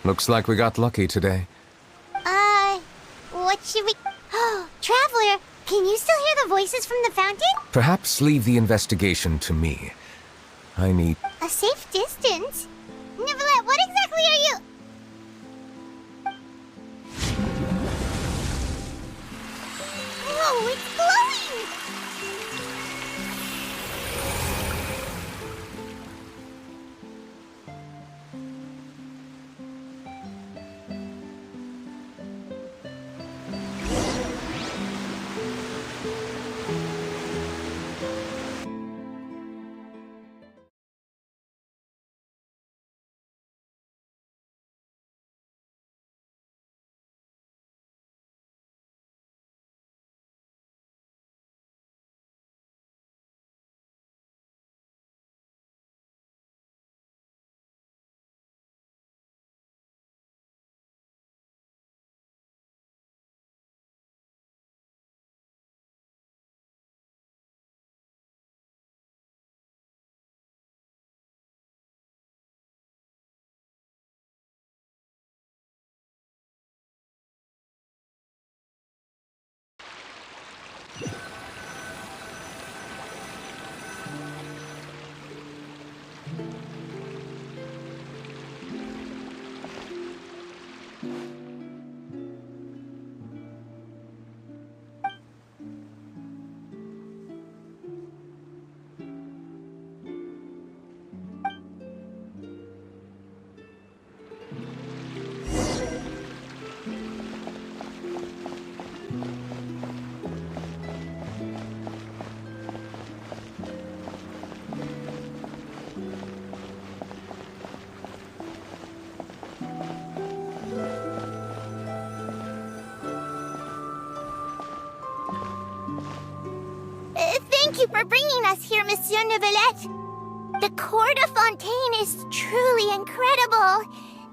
Looks like we got lucky today. What should we... Oh, Traveler, can you still hear the voices from the fountain? Perhaps leave the investigation to me. I need... A safe distance? Nicolette, what exactly are you... Whoa, it's glowing! Thank you for bringing us here, Monsieur Neuvillette. The Court of Fontaine is truly incredible.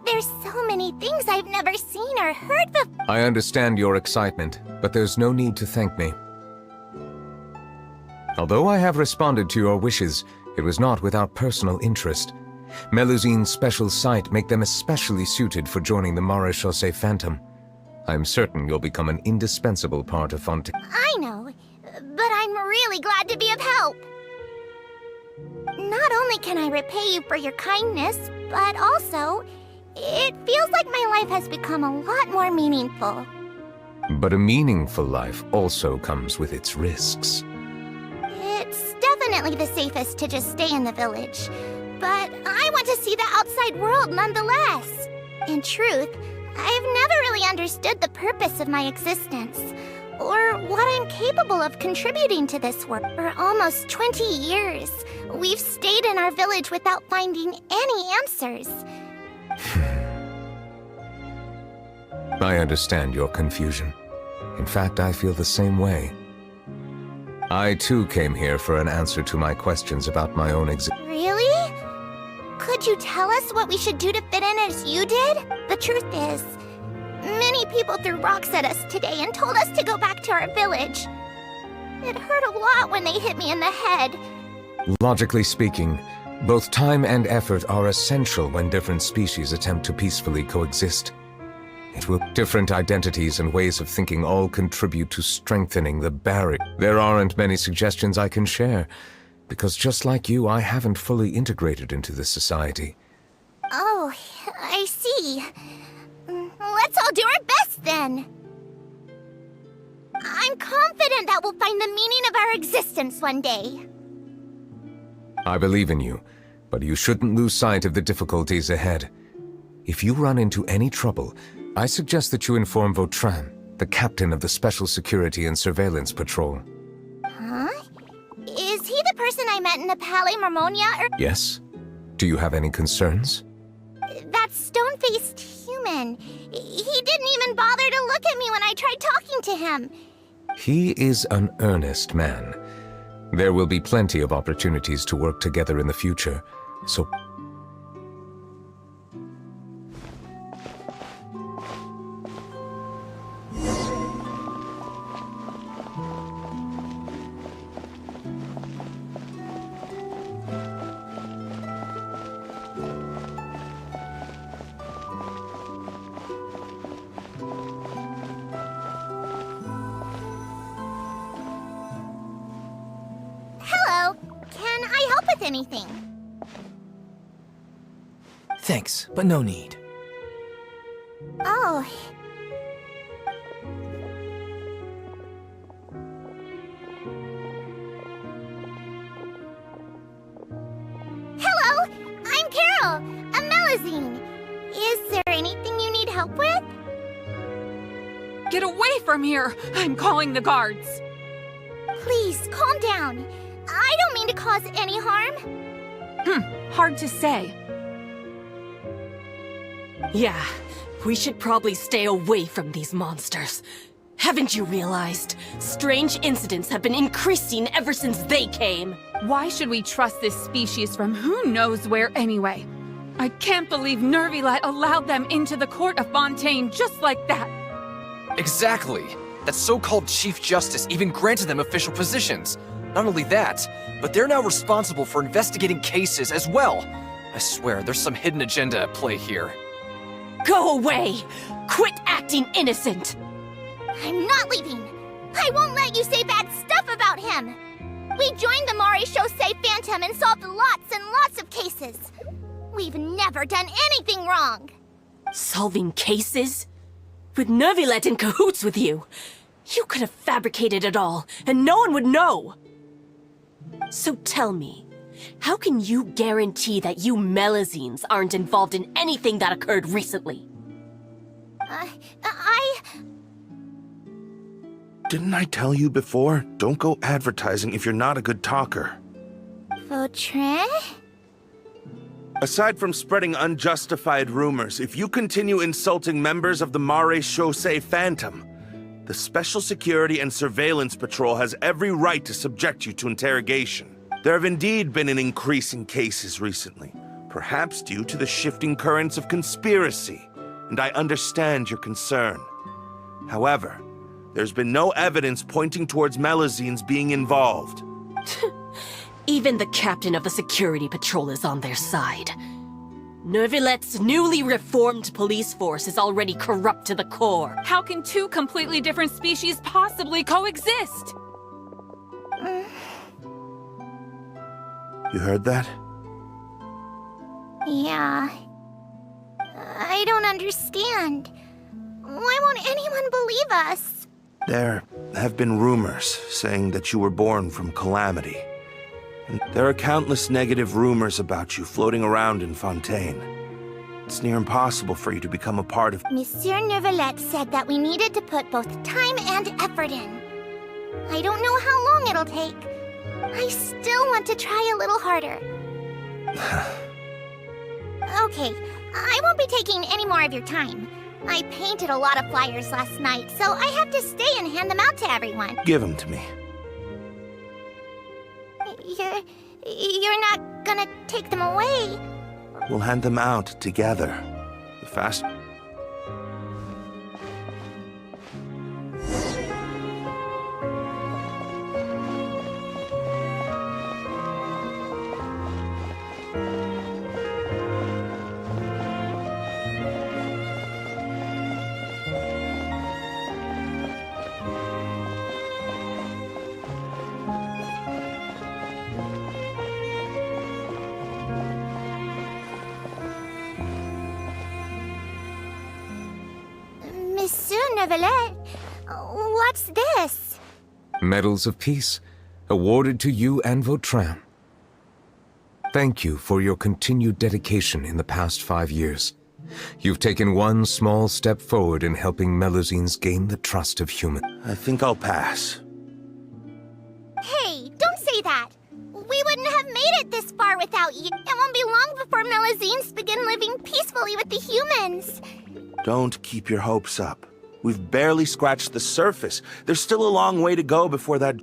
There's so many things I've never seen or heard before. I understand your excitement, but there's no need to thank me. Although I have responded to your wishes, it was not without personal interest. Melusine's special sight make them especially suited for joining the Maréchaussée Phantom. I'm certain you'll become an indispensable part of Fontaine. I know, but I'm really glad to be of help. Not only can I repay you for your kindness, but also, it feels like my life has become a lot more meaningful. But a meaningful life also comes with its risks. It's definitely the safest to just stay in the village, but I want to see the outside world nonetheless. In truth, I've never really understood the purpose of my existence, or what I'm capable of contributing to this world. For almost 20 years, we've stayed in our village without finding any answers. I understand your confusion. In fact, I feel the same way. I too came here for an answer to my questions about my own existence. Really? Could you tell us what we should do to fit in as you did? The truth is, many people threw rocks at us today and told us to go back to our village. It hurt a lot when they hit me in the head. Logically speaking, both time and effort are essential when different species attempt to peacefully coexist. Different identities and ways of thinking all contribute to strengthening the barrier. There aren't many suggestions I can share, because just like you, I haven't fully integrated into this society. Oh, I see. Let's all do our best then. I'm confident that we'll find the meaning of our existence one day. I believe in you, but you shouldn't lose sight of the difficulties ahead. If you run into any trouble, I suggest that you inform Vautrin, the captain of the Special Security and Surveillance Patrol. Huh? Is he the person I met in the Palais Marmonia, or... Yes? Do you have any concerns? That stone-faced human. He didn't even bother to look at me when I tried talking to him. He is an earnest man. There will be plenty of opportunities to work together in the future, so... anything. Thanks, but no need. Oh. Hello! I'm Carol, a Melazine. Is there anything you need help with? Get away from here! I'm calling the guards! Please, calm down. I don't mean to cause any harm. Hard to say. Yeah, we should probably stay away from these monsters. Haven't you realized? Strange incidents have been increasing ever since they came. Why should we trust this species from who knows where anyway? I can't believe Nervilet allowed them into the court of Fontaine just like that. Exactly! That so-called Chief Justice even granted them official positions. Not only that, but they're now responsible for investigating cases as well. I swear, there's some hidden agenda at play here. Go away! Quit acting innocent! I'm not leaving. I won't let you say bad stuff about him. We joined the Maréchaussée Phantom and solved lots and lots of cases. We've never done anything wrong. Solving cases? With Nervilet in cahoots with you. You could have fabricated it all, and no one would know. So tell me, how can you guarantee that you Melazines aren't involved in anything that occurred recently? Didn't I tell you before? Don't go advertising if you're not a good talker. Vautrin? Aside from spreading unjustified rumors, if you continue insulting members of the Maréchaussée Phantom, the Special Security and Surveillance Patrol has every right to subject you to interrogation. There have indeed been an increase in cases recently, perhaps due to the shifting currents of conspiracy, and I understand your concern. However, there's been no evidence pointing towards Melazines being involved. Even the captain of the security patrol is on their side. Nervilet's newly reformed police force is already corrupt to the core. How can two completely different species possibly coexist? You heard that? Yeah. I don't understand. Why won't anyone believe us? There have been rumors saying that you were born from Calamity. And there are countless negative rumors about you floating around in Fontaine. It's near impossible for you to become a part of... Monsieur Nervilet said that we needed to put both time and effort in. I don't know how long it'll take. I still want to try a little harder. Okay, I won't be taking any more of your time. I painted a lot of flyers last night, so I have to stay and hand them out to everyone. Give them to me. You're not gonna take them away? We'll hand them out together. The fast... Monsieur Nervilet, what's this? Medals of Peace, awarded to you and Vautrin. Thank you for your continued dedication in the past 5 years. You've taken one small step forward in helping Melazines gain the trust of humans. I think I'll pass. Hey, don't say that. We wouldn't have made it this far without you. It won't be long before Melazines begin living peacefully with the humans. Don't keep your hopes up. We've barely scratched the surface. There's still a long way to go before that...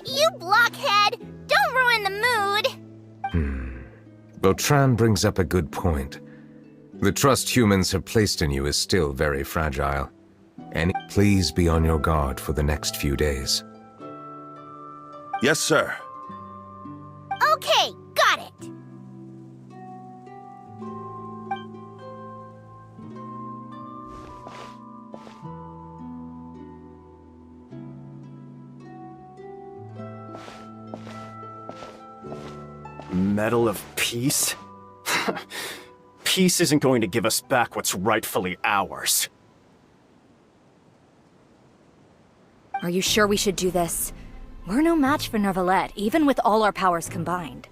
You blockhead! Don't ruin the mood! Vautrin brings up a good point. The trust humans have placed in you is still very fragile. And please be on your guard for the next few days. Yes, sir. Okay, got it. Medal of Peace? Peace isn't going to give us back what's rightfully ours. Are you sure we should do this? We're no match for Nervalette, even with all our powers combined.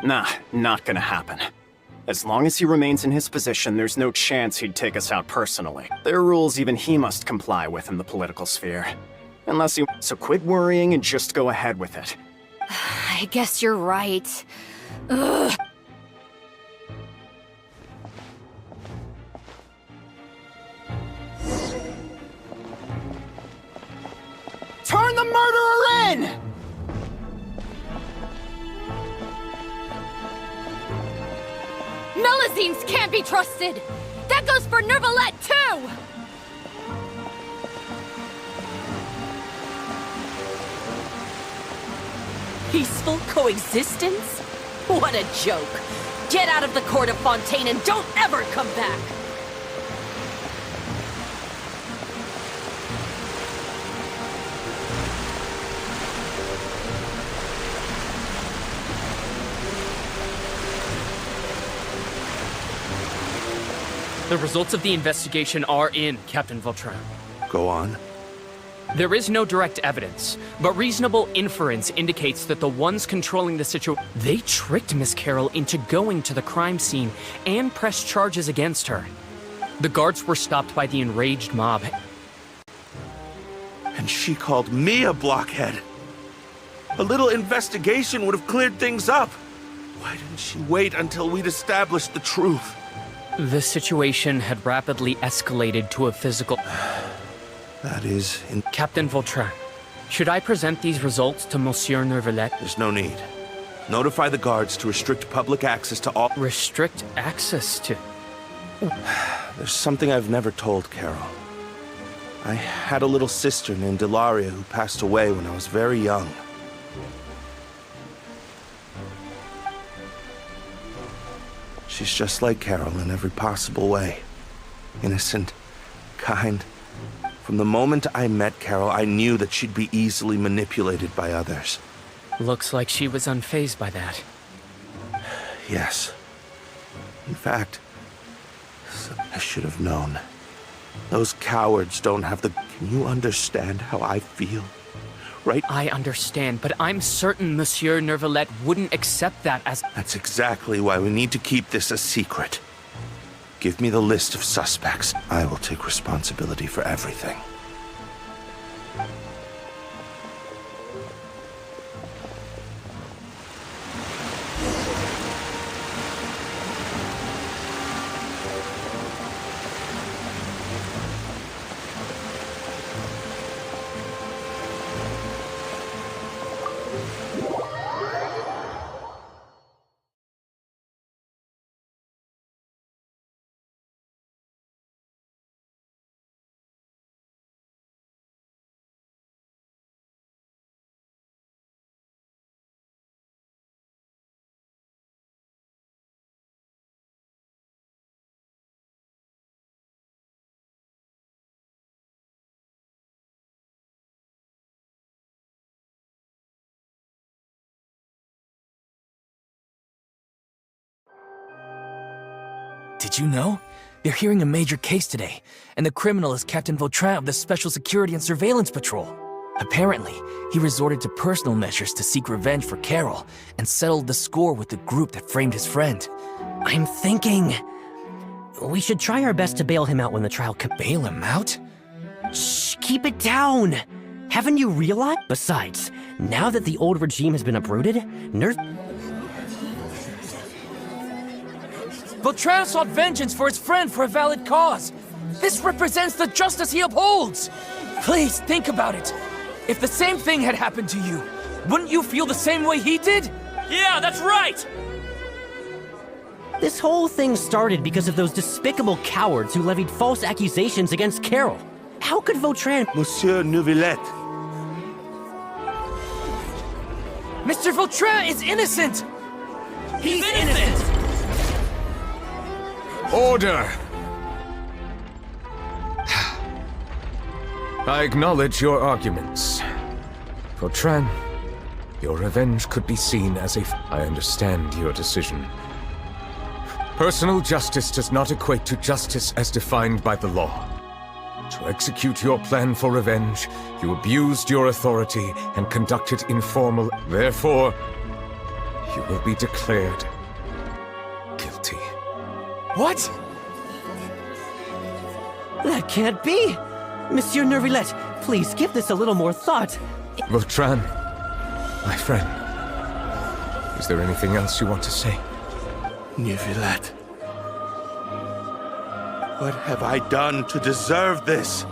Nah, not gonna happen. As long as he remains in his position, there's no chance he'd take us out personally. There are rules even he must comply with in the political sphere. Unless he... So quit worrying and just go ahead with it. I guess you're right. Ugh. Turn the murderer in! Melusines can't be trusted! That goes for Nervalette, too! Peaceful coexistence? What a joke. Get out of the court of Fontaine and don't ever come back! The results of the investigation are in, Captain Vautrin. Go on. There is no direct evidence, but reasonable inference indicates that the ones controlling the situation... They tricked Miss Carroll into going to the crime scene and pressed charges against her. The guards were stopped by the enraged mob. And she called me a blockhead. A little investigation would have cleared things up. Why didn't she wait until we'd established the truth? The situation had rapidly escalated to a physical... That is... Captain Vautrin, should I present these results to Monsieur Nervalette? There's no need. Notify the guards to restrict public access to all... Restrict access to... There's something I've never told Carol. I had a little sister named Ilaria who passed away when I was very young. She's just like Carol in every possible way. Innocent, kind. From the moment I met Carol, I knew that she'd be easily manipulated by others. Looks like she was unfazed by that. Yes. In fact, I should have known. Those cowards don't have the... Can you understand how I feel? Right? I understand, but I'm certain Monsieur Nervalette wouldn't accept that as... That's exactly why we need to keep this a secret. Give me the list of suspects. I will take responsibility for everything. Did you know? They're hearing a major case today, and the criminal is Captain Vautrin of the Special Security and Surveillance Patrol. Apparently, he resorted to personal measures to seek revenge for Carol and settled the score with the group that framed his friend. I'm thinking... we should try our best to bail him out when the trial Bail him out? Shh, keep it down! Haven't you realized? Besides, now that the old regime has been uprooted, Vautrin sought vengeance for his friend for a valid cause. This represents the justice he upholds. Please think about it. If the same thing had happened to you, wouldn't you feel the same way he did? Yeah, that's right! This whole thing started because of those despicable cowards who levied false accusations against Carol. How could Vautrin... Monsieur Nervalette. Mr. Vautrin is innocent! He's innocent! Order! I acknowledge your arguments. Vautrin, Your revenge could be seen as I understand your decision. Personal justice does not equate to justice as defined by the law. To execute your plan for revenge, you abused your authority and conducted informal. Therefore, you will be declared guilty. What? That can't be! Monsieur Nervilette, please give this a little more thought. Vautrin, my friend, is there anything else you want to say? Nervilette. What have I done to deserve this?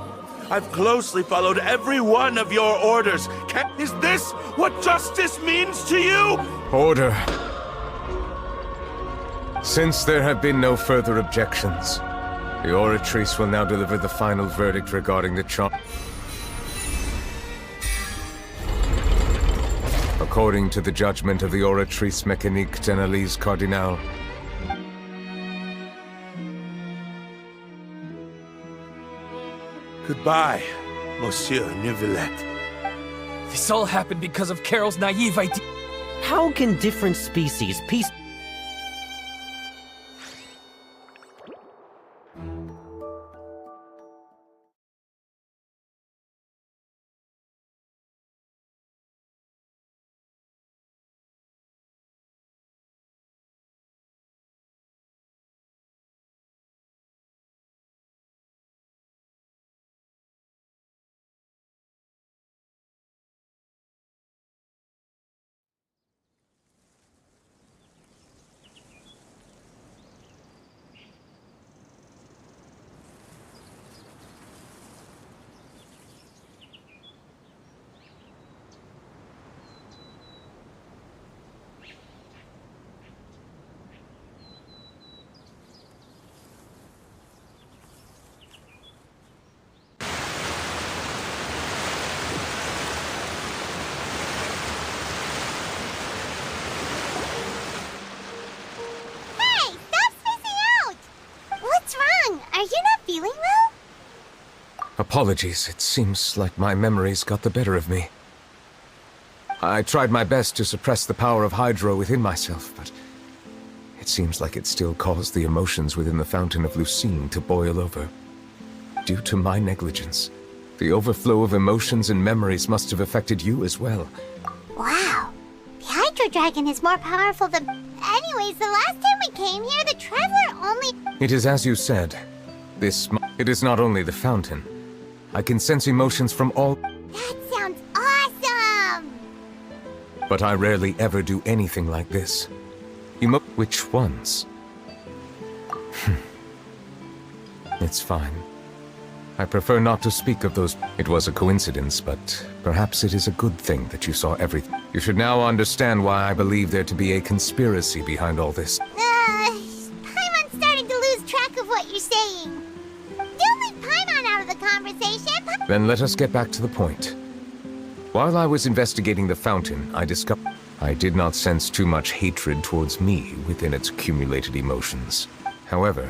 I've closely followed every one of your orders. Is this what justice means to you? Order. Since there have been no further objections, the Oratrice will now deliver the final verdict regarding the charge. According to the judgment of the Oratrice Mécanique d'Analyse Cardinal, goodbye, Monsieur Nervilette. This all happened because of Carol's naive idea. How can different species peace... Apologies, it seems like my memories got the better of me. I tried my best to suppress the power of Hydro within myself, but it seems like it still caused the emotions within the Fountain of Lucine to boil over. Due to my negligence, the overflow of emotions and memories must have affected you as well. Wow. The Hydro Dragon is more powerful than... Anyways, the last time we came here, the Traveler only... It is as you said. It is not only the Fountain. I can sense emotions from all... That sounds awesome! But I rarely ever do anything like this. Which ones? It's fine. I prefer not to speak of those... It was a coincidence, but perhaps it is a good thing that you saw everything. You should now understand why I believe there to be a conspiracy behind all this. Paimon's starting to lose track of what you're saying. Don't leave Paimon out of the conversation. Then let us get back to the point. While I was investigating the fountain, I discovered I did not sense too much hatred towards me within its accumulated emotions. However,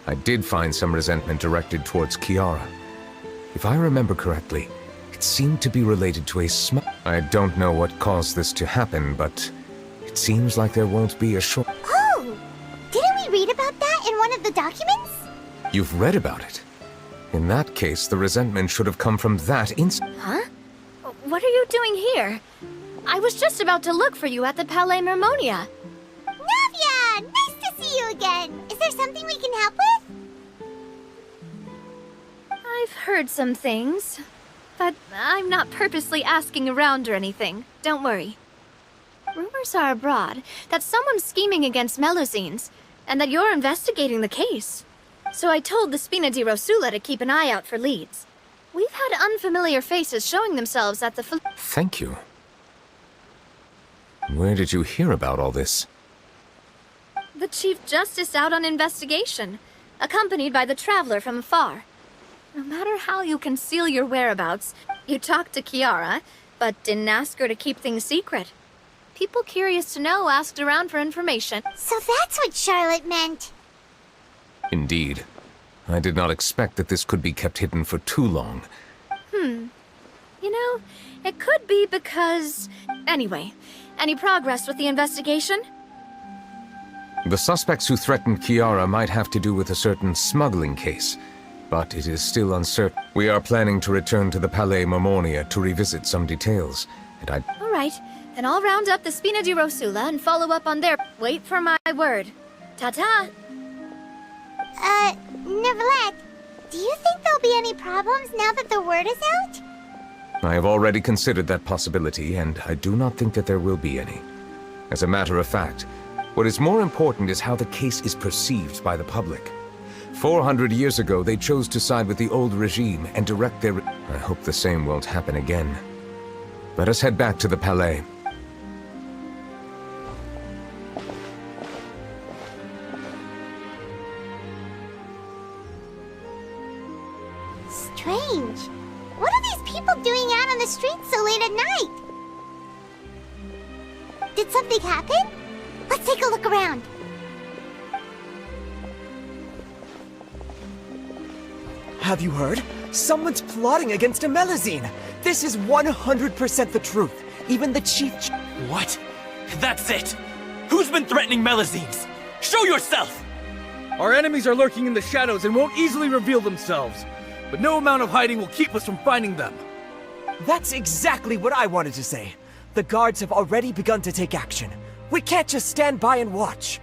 I did find some resentment directed towards Kiara. If I remember correctly, it seemed to be related to a I don't know what caused this to happen, but it seems like there won't be a short... Oh! Didn't we read about that in one of the documents? You've read about it? In that case, the resentment should have come from that instant. Huh? What are you doing here? I was just about to look for you at the Palais Mermonia. Navia! Nice to see you again! Is there something we can help with? I've heard some things, but I'm not purposely asking around or anything. Don't worry. Rumors are abroad that someone's scheming against Melusines, and that you're investigating the case. So I told the Spina di Rosula to keep an eye out for leads. We've had unfamiliar faces showing themselves at the... Thank you. Where did you hear about all this? The Chief Justice out on investigation, accompanied by the Traveler from afar. No matter how you conceal your whereabouts, you talked to Kiara, but didn't ask her to keep things secret. People curious to know asked around for information. So that's what Charlotte meant. Indeed. I did not expect that this could be kept hidden for too long. You know, It could be because... Anyway, any progress with the investigation? The suspects who threatened Kiara might have to do with a certain smuggling case, but it is still uncertain. We are planning to return to the Palais Marmonia to revisit some details, and Alright, then I'll round up the Spina di Rosula and follow up on their... Wait for my word. Ta-ta! Nevertheless, do you think there'll be any problems now that the word is out? I have already considered that possibility, and I do not think that there will be any. As a matter of fact, what is more important is how the case is perceived by the public. 400 years ago, they chose to side with the old regime and direct their... I hope the same won't happen again. Let us head back to the Palais. Strange. What are these people doing out on the streets so late at night? Did something happen? Let's take a look around. Have you heard? Someone's plotting against a Melazine! This is 100% the truth. Even the chief... What? That's it! Who's been threatening Melazines? Show yourself! Our enemies are lurking in the shadows and won't easily reveal themselves. But no amount of hiding will keep us from finding them. That's exactly what I wanted to say. The guards have already begun to take action. We can't just stand by and watch.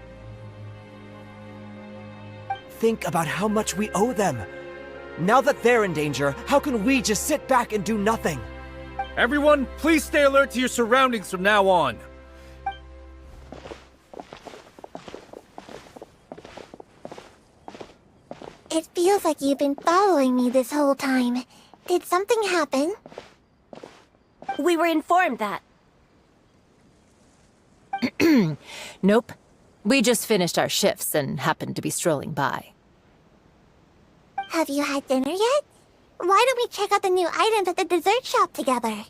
Think about how much we owe them. Now that they're in danger, how can we just sit back and do nothing? Everyone, please stay alert to your surroundings from now on. It feels like you've been following me this whole time. Did something happen? We were informed that. Nope. We just finished our shifts and happened to be strolling by. Have you had dinner yet? Why don't we check out the new items at the dessert shop together?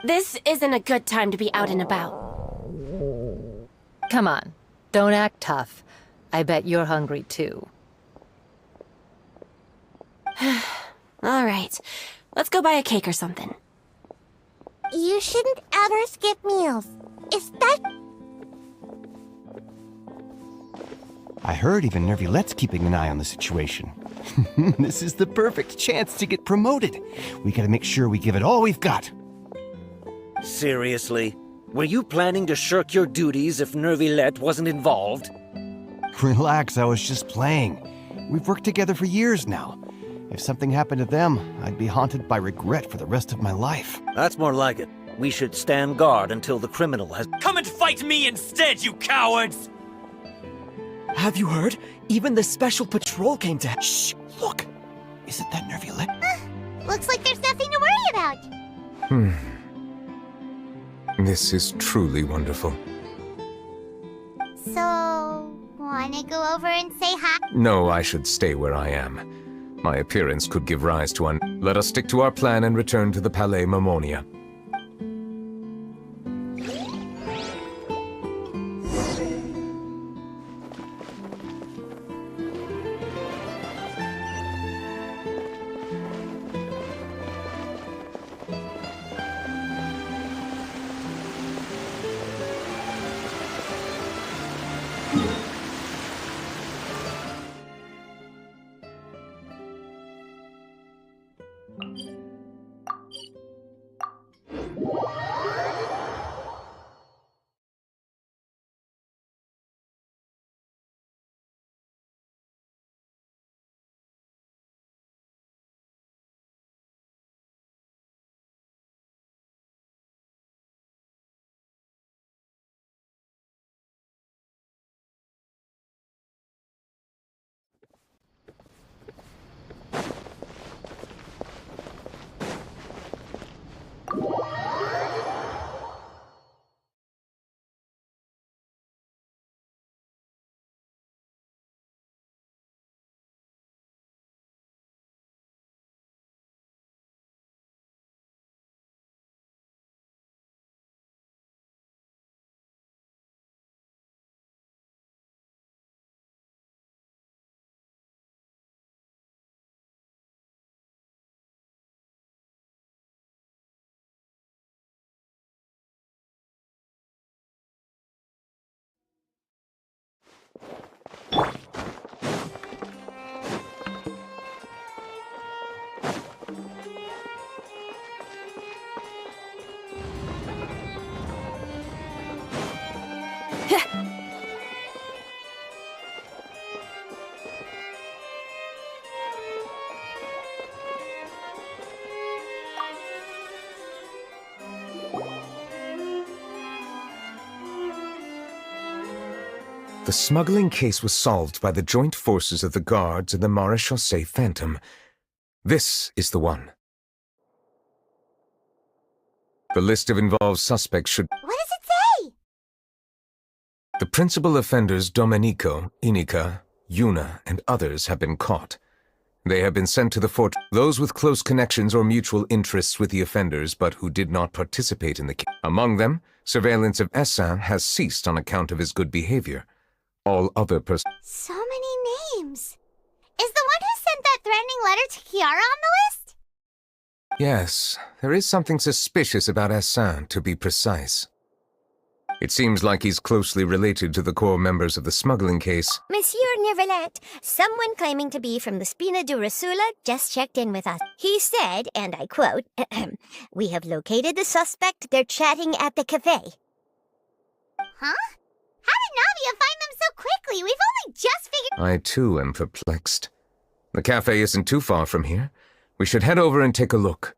This isn't a good time to be out and about. Come on. Don't act tough. I bet you're hungry too. All right. Let's go buy a cake or something. You shouldn't ever skip meals. I heard even Nervilette's keeping an eye on the situation. This is the perfect chance to get promoted. We gotta make sure we give it all we've got. Seriously? Were you planning to shirk your duties if Nervilette wasn't involved? Relax, I was just playing. We've worked together for years now. If something happened to them, I'd be haunted by regret for the rest of my life. That's more like it. We should stand guard until the criminal has... Come and fight me instead, you cowards! Have you heard? Even the special patrol came to... Shh! Look! Isn't that Nervilette? Looks like there's nothing to worry about. This is truly wonderful. So, wanna go over and say hi? No, I should stay where I am. My appearance could give rise to Let us stick to our plan and return to the Palais Marmonia. The smuggling case was solved by the joint forces of the guards and the Maréchaussée Phantom. This is the one. The list of involved suspects should... What does it say? The principal offenders Domenico, Inica, Yuna, and others have been caught. They have been sent to the fort. Those with close connections or mutual interests with the offenders but who did not participate in the case. Among them, surveillance of Essin has ceased on account of his good behavior. All other So many names. Is the one who sent that threatening letter to Kiara on the list? Yes, there is something suspicious about Essin, to be precise. It seems like he's closely related to the core members of the smuggling case. Monsieur Neuvillette, someone claiming to be from the Spina de Rasula just checked in with us. He said, and I quote, "We have located the suspect. They're chatting at the cafe." Huh? How did Navia find them so quickly? We've only just figured... I, too, am perplexed. The cafe isn't too far from here. We should head over and take a look.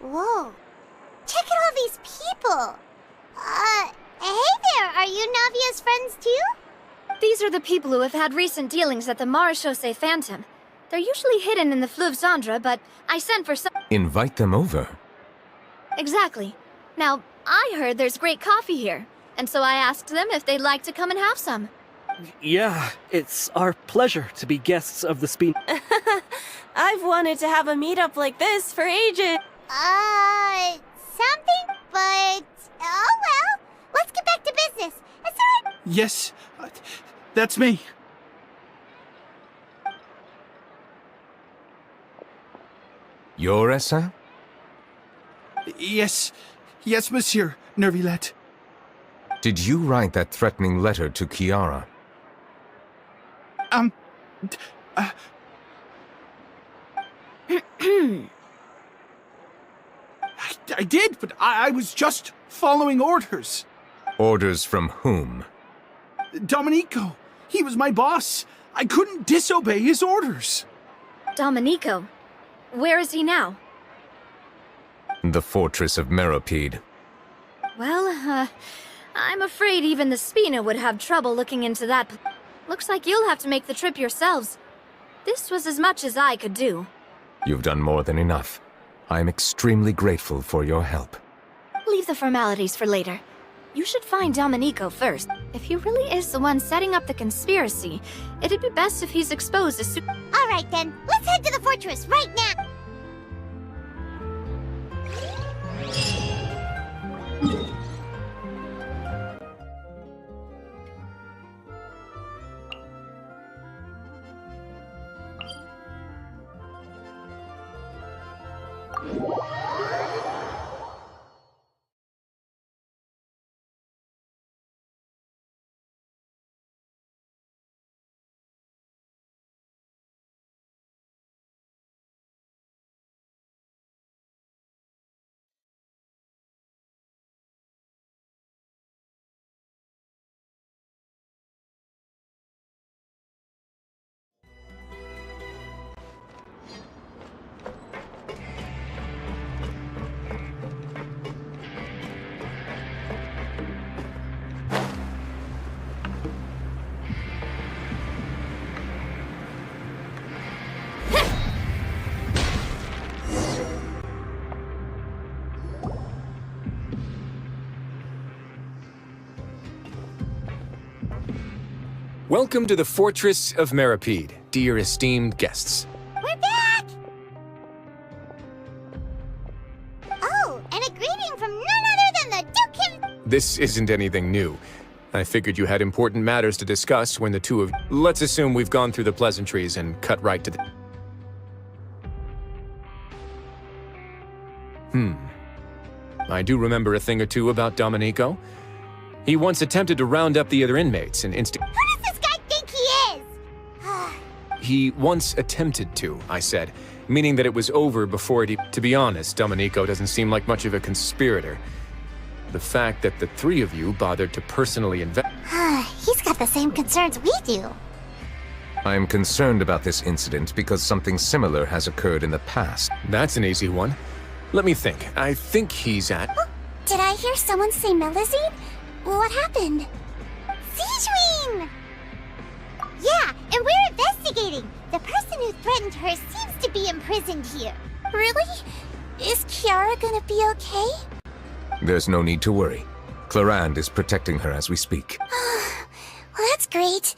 Whoa. Check out all these people. Hey there, are you Navia's friends too? These are the people who have had recent dealings at the Maréchaussée Phantom. They're usually hidden in the Fleuve Cendre, but I sent for some... Invite them over. Exactly. Now, I heard there's great coffee here, and so I asked them if they'd like to come and have some. Yeah, it's our pleasure to be guests of the Spina. I've wanted to have a meetup like this for ages. Something, but... Oh well, let's get back to business. Is there a... Yes, that's me. You're Essin? Yes, monsieur Neuvillette. Did you write that threatening letter to Kiara? I did, but I was just following orders. Orders from whom? Domenico. He was my boss. I couldn't disobey his orders. Domenico? Where is he now? The fortress of Meropide. Well, I'm afraid even the Spina would have trouble looking into that. Looks like you'll have to make the trip yourselves. This was as much as I could do. You've done more than enough. I am extremely grateful for your help. Leave the formalities for later. You should find Domenico first. If he really is the one setting up the conspiracy, it'd be best if he's exposed as soon. All right then, let's head to the fortress right now. Welcome to the Fortress of Meripede, dear esteemed guests. We're back! Oh, and a greeting from none other than the Duke. This isn't anything new. I figured you had important matters to discuss when the two of... Let's assume we've gone through the pleasantries and cut right to the... I do remember a thing or two about Domenico. He once attempted to round up the other inmates and Who does this guy think he is? He once attempted to, I said, meaning that it was over before it... To be honest, Domenico doesn't seem like much of a conspirator. The fact that the three of you bothered to personally He's got the same concerns we do. I am concerned about this incident because something similar has occurred in the past. That's an easy one. Let me think. I think he's at... Oh, did I hear someone say Melusine? What happened? Siegewing! Yeah, and we're investigating. The person who threatened her seems to be imprisoned here. Really? Is Kiara gonna be okay? There's no need to worry. Clarande is protecting her as we speak. Well, that's great.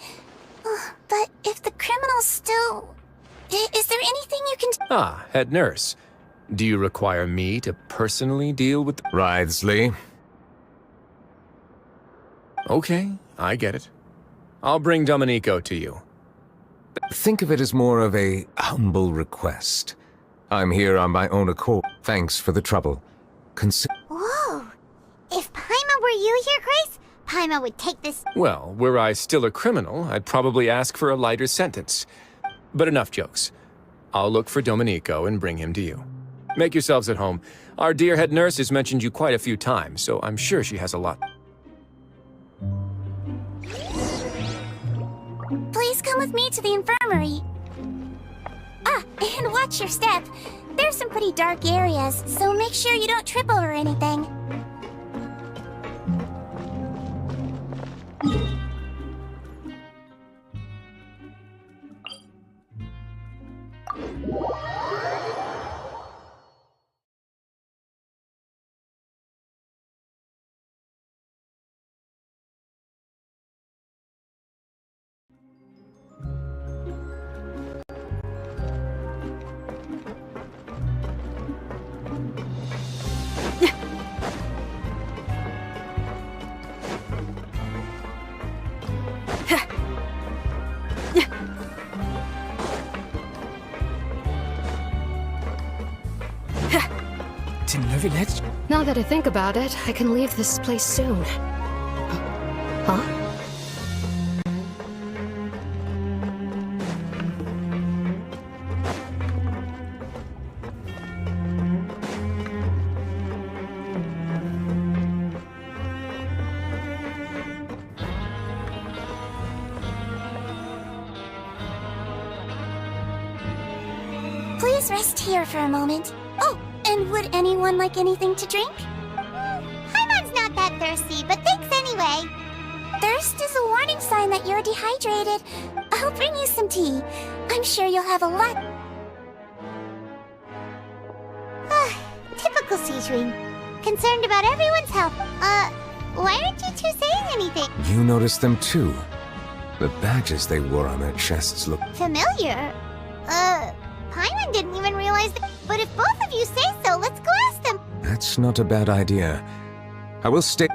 But if the criminal's still... Is there anything you can... Ah, head nurse. Do you require me to personally deal with... Wriothesley? Okay, I get it. I'll bring Domenico to you. Think of it as more of a humble request. I'm here on my own accord. Thanks for the trouble. Whoa! If Paimon were you here, Grace, Paimon would take this... Well, were I still a criminal, I'd probably ask for a lighter sentence. But enough jokes. I'll look for Domenico and bring him to you. Make yourselves at home. Our dear head nurse has mentioned you quite a few times, so I'm sure she has a lot. Please come with me to the infirmary. Ah, and watch your step. There's some pretty dark areas, so make sure you don't trip over anything. To Neuvillette? Now that I think about it, I can leave this place soon. Huh? Please rest here for a moment. Oh, and would anyone like anything to drink? Paimon's not that thirsty, but thanks anyway. Thirst is a warning sign that you're dehydrated. I'll bring you some tea. I'm sure you'll have a lot... Typical Siegewing. Concerned about everyone's health. Why aren't you two saying anything? You noticed them too. The badges they wore on their chests look... Familiar? Paimon didn't even realize that. But if both of you say so, let's go ask them. That's not a bad idea. I will stay...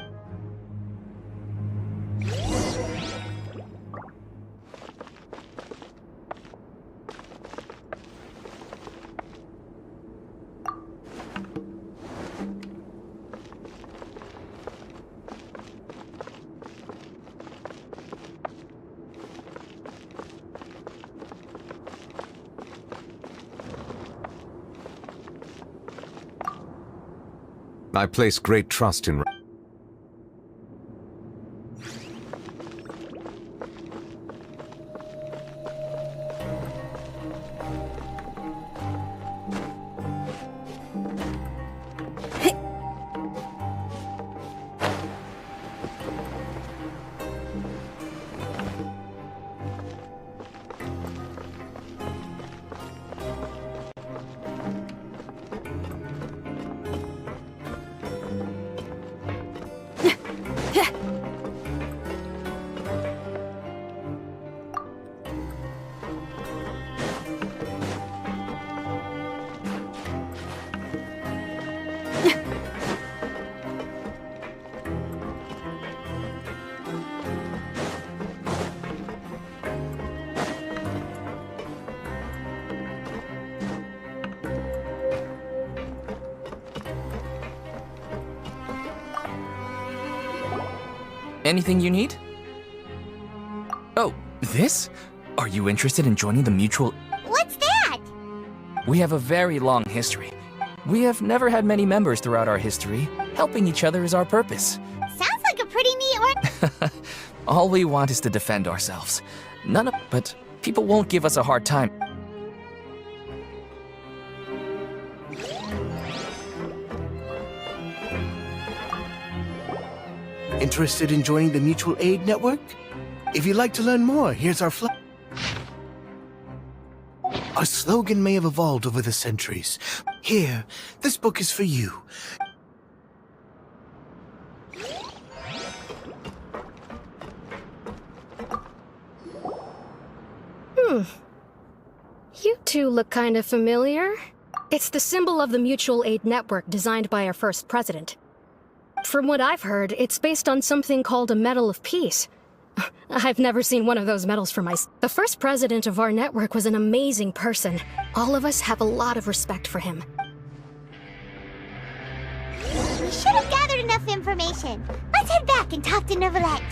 I place great trust in... Anything you need? Oh, this? Are you interested in joining the mutual... What's that? We have a very long history. We have never had many members throughout our history. Helping each other is our purpose. Sounds like a pretty neat org. All we want is to defend ourselves. But people won't give us a hard time. Interested in joining the Mutual Aid Network? If you'd like to learn more, here's our Our slogan may have evolved over the centuries. Here, this book is for you. You two look kind of familiar. It's the symbol of the Mutual Aid Network designed by our first president. From what I've heard, it's based on something called a Medal of Peace. I've never seen one of those medals for myself. The first president of our network was an amazing person. All of us have a lot of respect for him. We should have gathered enough information. Let's head back and talk to Neuvillette.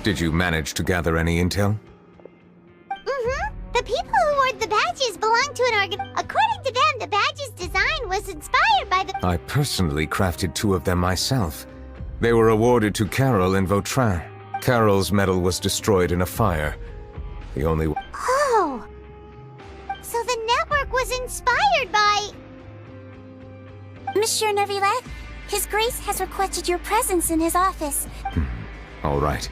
Did you manage to gather any intel? The people who wore the badges belong to an organ. According to them, the badge's design was inspired by the... I personally crafted 2 of them myself. They were awarded to Carol and Vautrin. Carol's medal was destroyed in a fire. The only... Oh! So the network was inspired by... Monsieur Neuvillette, His Grace has requested your presence in his office. All right.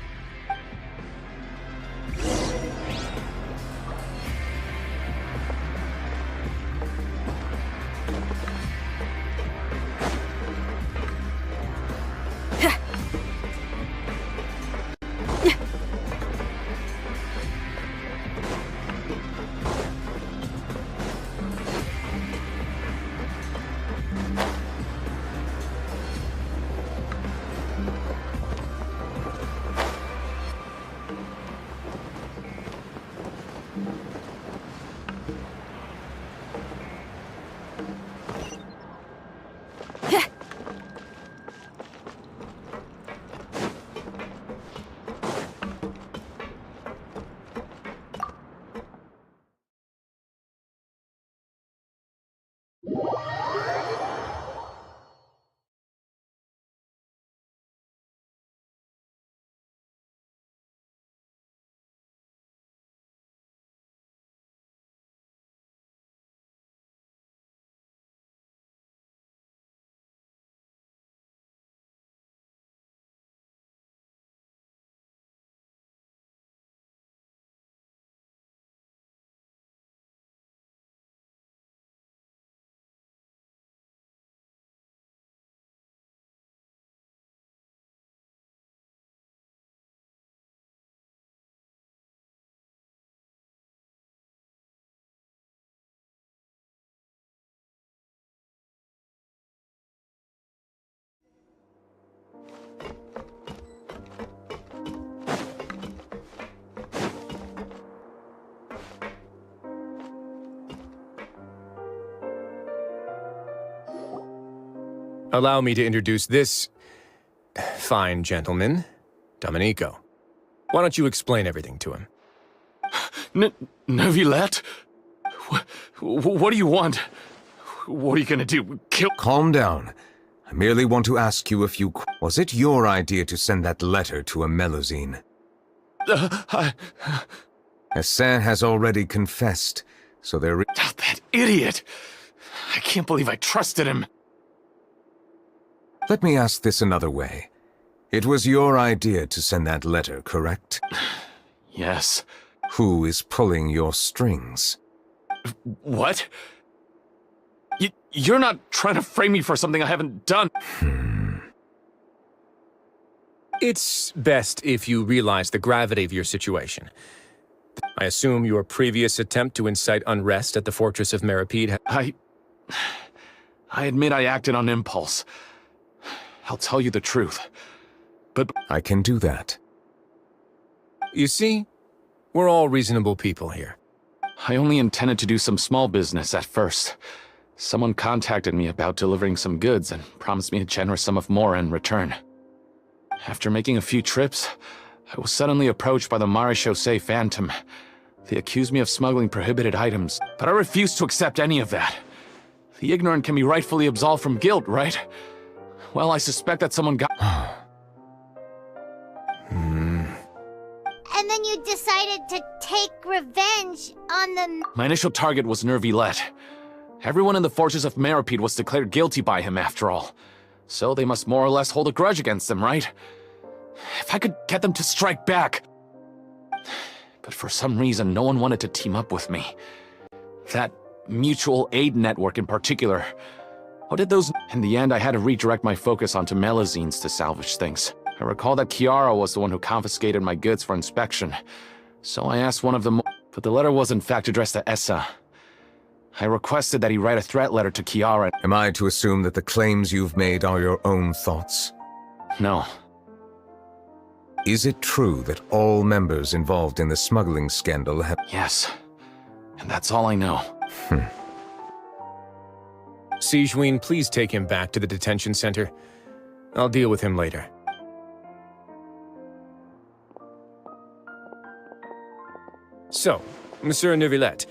Allow me to introduce this fine gentleman, Domenico. Why don't you explain everything to him? Neuvillette? What do you want? What are you gonna do? Kill? Calm down. I merely want to ask you a few Was it your idea to send that letter to a Melusine? Hassan has already confessed, so there is— That idiot! I can't believe I trusted him. Let me ask this another way. It was your idea to send that letter, correct? Yes. Who is pulling your strings? What? You're not trying to frame me for something I haven't done. It's best if you realize the gravity of your situation. I assume your previous attempt to incite unrest at the Fortress of Meripede— I admit I acted on impulse. I'll tell you the truth. But I can do that. You see, we're all reasonable people here. I only intended to do some small business at first. Someone contacted me about delivering some goods and promised me a generous sum of more in return. After making a few trips, I was suddenly approached by the Marechaussee Phantom. They accused me of smuggling prohibited items, but I refused to accept any of that. The ignorant can be rightfully absolved from guilt, right? Well, I suspect that someone got— And then you decided to take revenge on the... My initial target was Neuvillette. Everyone in the Fortress of Meripede was declared guilty by him, after all. So they must more or less hold a grudge against him, right? If I could get them to strike back... But for some reason, no one wanted to team up with me. That mutual aid network in particular. What did those... In the end, I had to redirect my focus onto Melusines to salvage things. I recall that Chiara was the one who confiscated my goods for inspection. So I asked one of them... But the letter was in fact addressed to Essa. I requested that he write a threat letter to Chiara. Am I to assume that the claims you've made are your own thoughts? No. Is it true that all members involved in the smuggling scandal have— Yes. And that's all I know. Sigewinne, please take him back to the detention center. I'll deal with him later. So, Monsieur Neuvillette,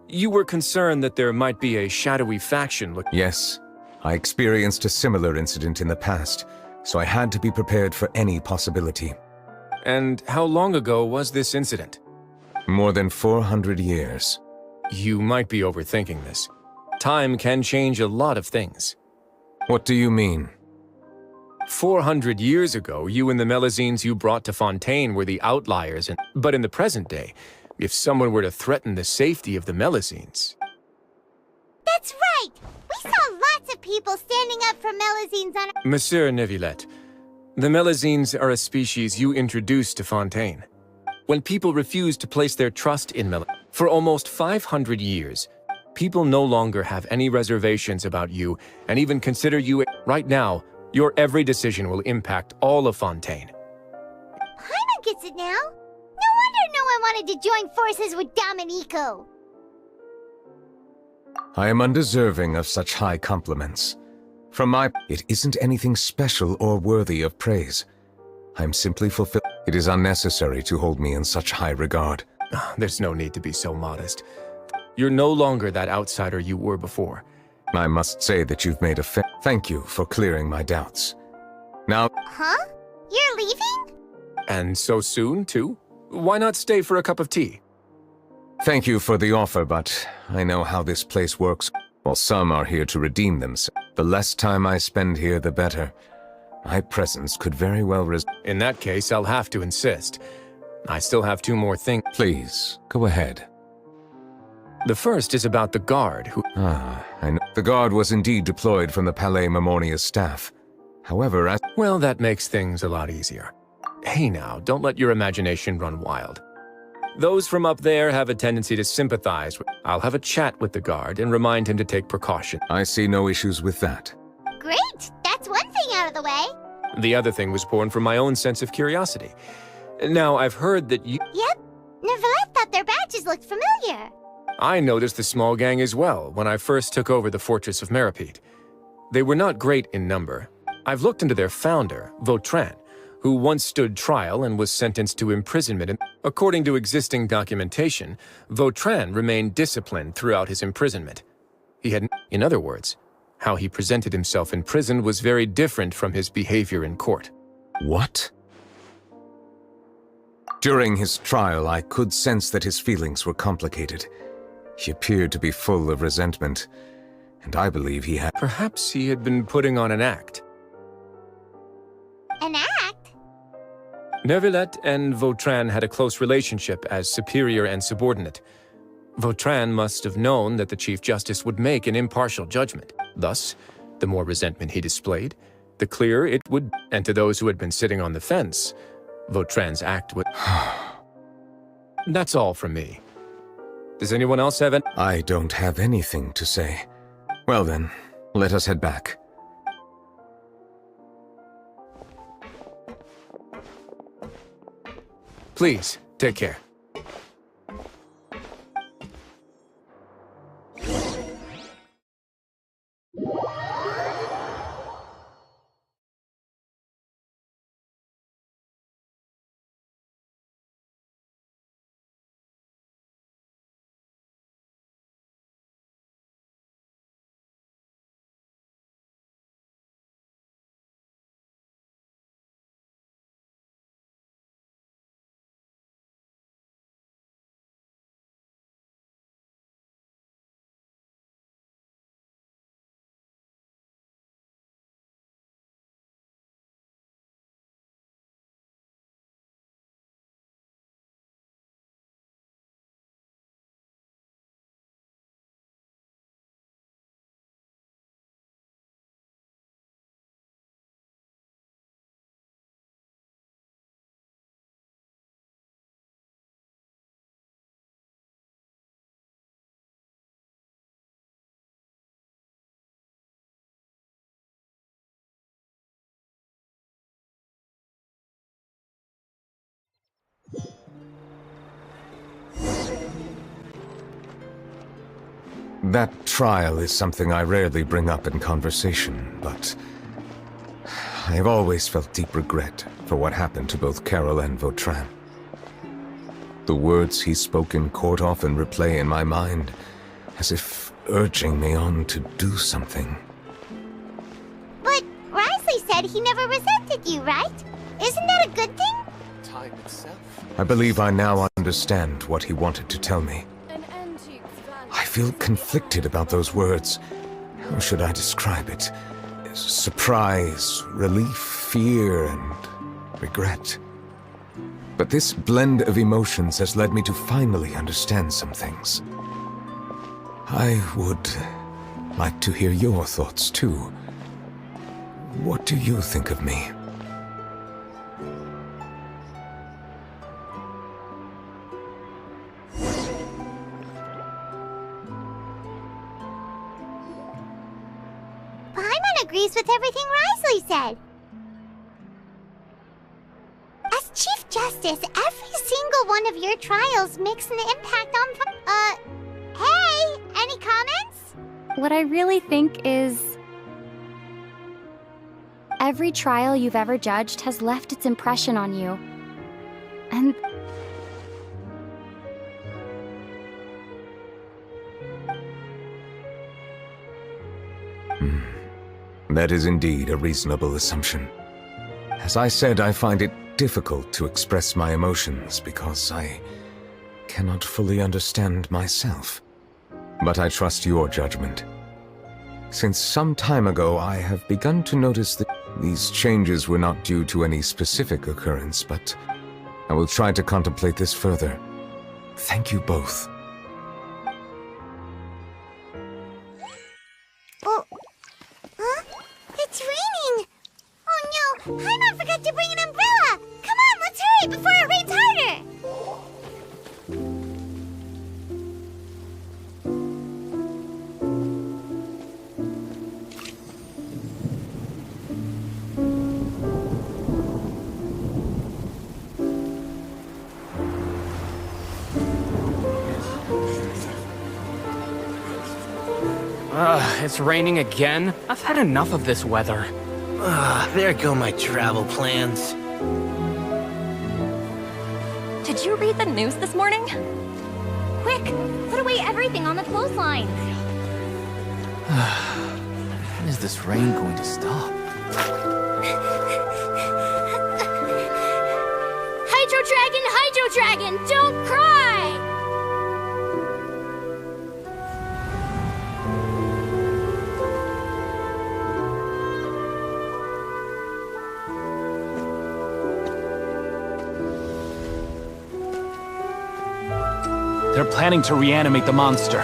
you were concerned that there might be a shadowy faction Yes. I experienced a similar incident in the past, so I had to be prepared for any possibility. And how long ago was this incident? More than 400 years. You might be overthinking this. Time can change a lot of things. What do you mean? 400 years ago, you and the Melusines you brought to Fontaine were the outliers, but in the present day, if someone were to threaten the safety of the Melusines... That's right! We saw lots of people standing up for Melusines on... Monsieur Neuvillette, the Melusines are a species you introduced to Fontaine. When people refuse to place their trust in for almost 500 years, people no longer have any reservations about you and even consider you... Right now, your every decision will impact all of Fontaine. Paimon gets it now. No wonder no one wanted to join forces with Domenico. I am undeserving of such high compliments. It isn't anything special or worthy of praise. I'm simply fulfilled. It is unnecessary to hold me in such high regard. There's no need to be so modest. You're no longer that outsider you were before. I must say that you've made a Thank you for clearing my doubts. Now... Huh? You're leaving? And so soon, too? Why not stay for a cup of tea? Thank you for the offer, but I know how this place works. While some are here to redeem themselves, the less time I spend here, the better. My presence could very well In that case, I'll have to insist. I still have two more things. Please, go ahead. The first is about the guard who... I know. The guard was indeed deployed from the Palais Memornia's staff. However, Well, that makes things a lot easier. Hey now, don't let your imagination run wild. Those from up there have a tendency to sympathize with... I'll have a chat with the guard and remind him to take precaution. I see no issues with that. Great! That's one thing out of the way. The other thing was born from my own sense of curiosity. Now, I've heard that you... Yep. Neuvillette thought their badges looked familiar. I noticed the small gang as well when I first took over the Fortress of Meripede. They were not great in number. I've looked into their founder, Vautrin, who once stood trial and was sentenced to imprisonment. According to existing documentation, Vautrin remained disciplined throughout his imprisonment. He had, in other words, how he presented himself in prison was very different from his behavior in court. What? During his trial, I could sense that his feelings were complicated. He appeared to be full of resentment, and I believe he had... Perhaps he had been putting on an act. An act? Neuvillette and Vautrin had a close relationship as superior and subordinate. Vautrin must have known that the Chief Justice would make an impartial judgment. Thus, the more resentment he displayed, the clearer it would... And to those who had been sitting on the fence, Vautrin's act would... That's all from me. Does anyone else have any... I don't have anything to say. Well then, let us head back. Please, take care. That trial is something I rarely bring up in conversation, but I have always felt deep regret for what happened to both Carol and Vautrin. The words he spoke in court often replay in my mind, as if urging me on to do something. But Risley said he never resented you, right? Isn't that a good thing? Time itself. I believe I now understand what he wanted to tell me. I feel conflicted about those words. How should I describe it? Surprise, relief, fear, and regret. But this blend of emotions has led me to finally understand some things. I would like to hear your thoughts, too. What do you think of me? Paimon agrees with everything Risley said. As Chief Justice, every single one of your trials makes an impact on... Hey! Any comments? What I really think is... every trial you've ever judged has left its impression on you. And... That is indeed a reasonable assumption. As I said, I find it difficult to express my emotions because I cannot fully understand myself. But I trust your judgment. Since some time ago, I have begun to notice that these changes were not due to any specific occurrence, but I will try to contemplate this further. Thank you both. Oh. Huh? It's raining! Oh no! Paimon forgot to bring an umbrella! Come on, let's hurry before it rains harder! It's raining again? I've had enough of this weather. There go my travel plans. Did you read the news this morning? Quick, put away everything on the clothesline. When is this rain going to stop? Hydro Dragon, don't cry! They're planning to reanimate the monster.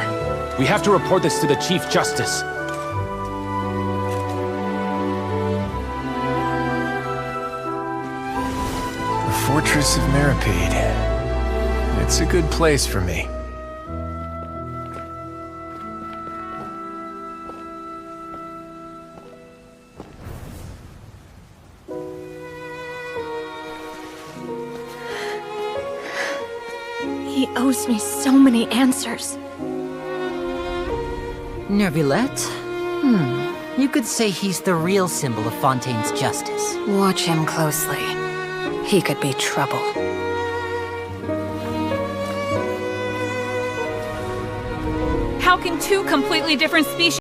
We have to report this to the Chief Justice. The Fortress of Maripede. It's a good place for me. He owes me so many answers. Nervillette? You could say he's the real symbol of Fontaine's justice. Watch him closely. He could be trouble. How can two completely different species